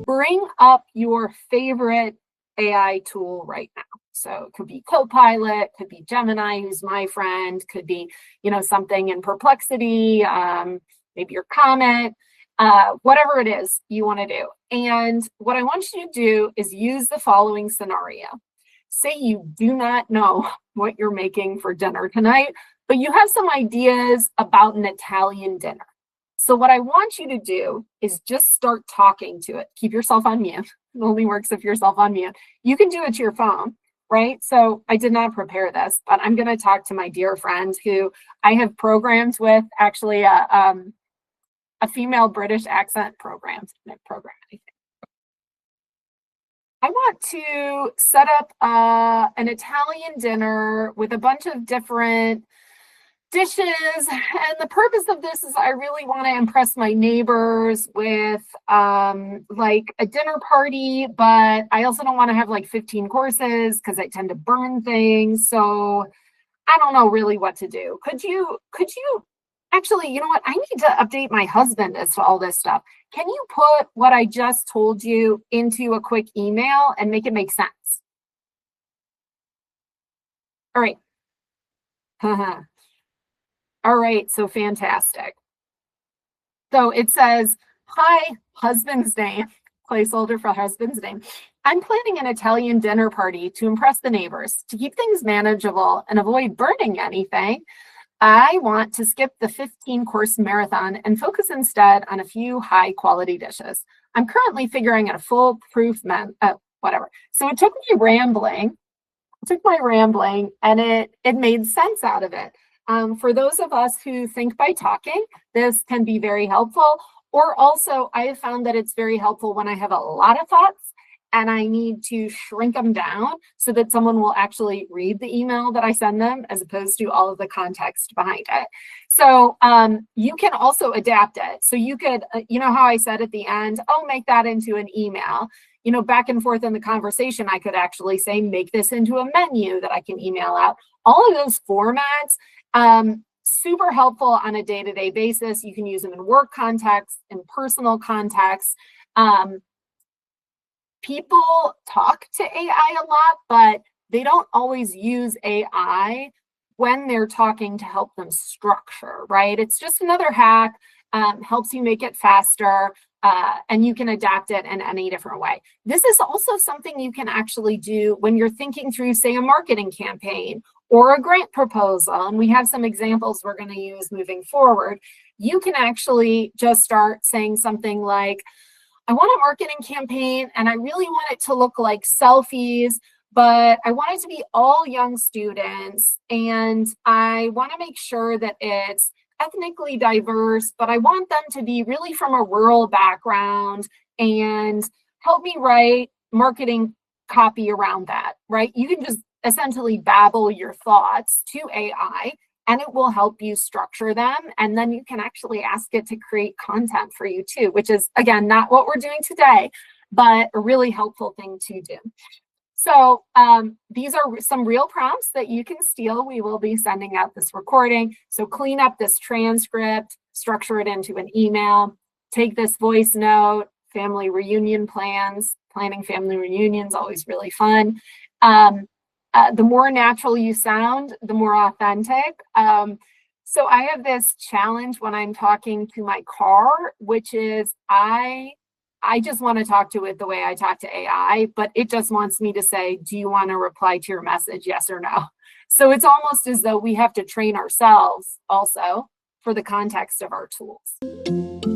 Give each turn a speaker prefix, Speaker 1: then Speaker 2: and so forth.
Speaker 1: Bring up your favorite AI tool right now. So it could be Copilot, could be Gemini, who's my friend, could be, something in Perplexity, maybe your Comet, whatever it is you want to do. And what I want you to do is use the following scenario. Say you do not know what you're making for dinner tonight, but you have some ideas about an Italian dinner. So what I want you to do is just start talking to it. Keep yourself on mute. It only works if you're on mute. You can do it to your phone, right? So I did not prepare this, but I'm going to talk to my dear friend who I have programmed with, actually a female British accent program. I want to set up an Italian dinner with a bunch of different dishes, and the purpose of this is I really want to impress my neighbors with like a dinner party, but I also don't want to have like 15 courses because I tend to burn things. So I don't know really what to do. Could you actually, you know what? I need to update my husband as to all this stuff. Can you put what I just told you into a quick email and make it make sense? All right. All right, so fantastic. So it says, hi, husband's name, placeholder for husband's name. I'm planning an Italian dinner party to impress the neighbors. To keep things manageable and avoid burning anything, I want to skip the 15-course marathon and focus instead on a few high-quality dishes. I'm currently figuring out a foolproof whatever. So it took me rambling. It took my rambling, and it made sense out of it. For those of us who think by talking, this can be very helpful. Or also, I have found that it's very helpful when I have a lot of thoughts and I need to shrink them down so that someone will actually read the email that I send them as opposed to all of the context behind it. So you can also adapt it. So you could, you know how I said at the end, oh, make that into an email. Back and forth in the conversation, I could actually say, make this into a menu that I can email out. All of those formats, super helpful on a day-to-day basis. You can use them in work context, in personal context. People talk to AI a lot, but they don't always use AI when they're talking to help them structure, right? It's just another hack, helps you make it faster, and you can adapt it in any different way. This is also something you can actually do when you're thinking through, say, a marketing campaign or a grant proposal, and we have some examples we're going to use moving forward. You can actually just start saying something like, I want a marketing campaign and I really want it to look like selfies, but I want it to be all young students, and I want to make sure that it's ethnically diverse, but I want them to be really from a rural background, and help me write marketing copy around that, right? You can just essentially babble your thoughts to AI and it will help you structure them. And then you can actually ask it to create content for you too, which is, again, not what we're doing today, but a really helpful thing to do. So these are some real prompts that you can steal. We will be sending out this recording. So clean up this transcript, structure it into an email, take this voice note, family reunion plans. Planning family reunions, always really fun. The more natural you sound, the more authentic. So I have this challenge when I'm talking to my car, which is I just want to talk to it the way I talk to AI, but it just wants me to say, do you want to reply to your message, yes or no? So it's almost as though we have to train ourselves also for the context of our tools.